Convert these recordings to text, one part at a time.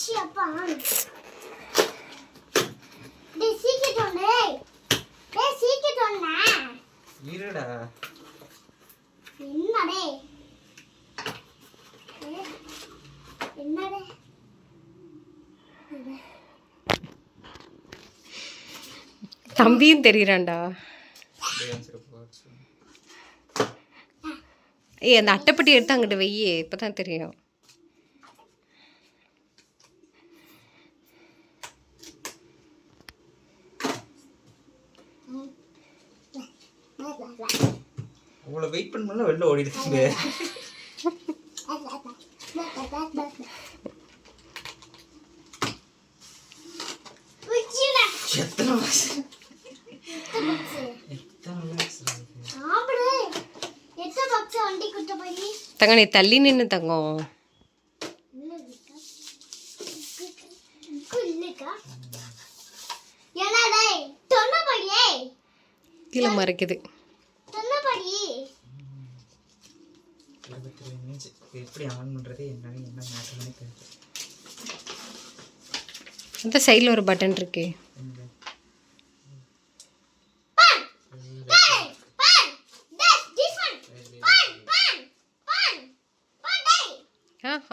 சியப்பா டேய் சீக்கிரம் ஒண்ணே டேய் சீக்கிரம் ஒண்ணே இருடா என்னடே என்னடே தம்பியும் தெரியறான்டா. ஏய் அந்த அட்டைப்பட்டி எடுத்து அங்கிட்டு வெய்யே, இப்பதான் தெரியும். உங்களை வெயிட் பண்ணல வெளில ஓடிடுங்க. எத்தனை மாசம் தங்க நீ தள்ளி நின்று தங்கம். கீழே மறைக்குது. எப்படி ஆன் பண்றது என்னன்னு என்ன மாற்றமே தெரியல. அந்த சைடில் ஒரு பட்டன் இருக்கு.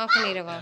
ஆஃப் பண்ணிடவா?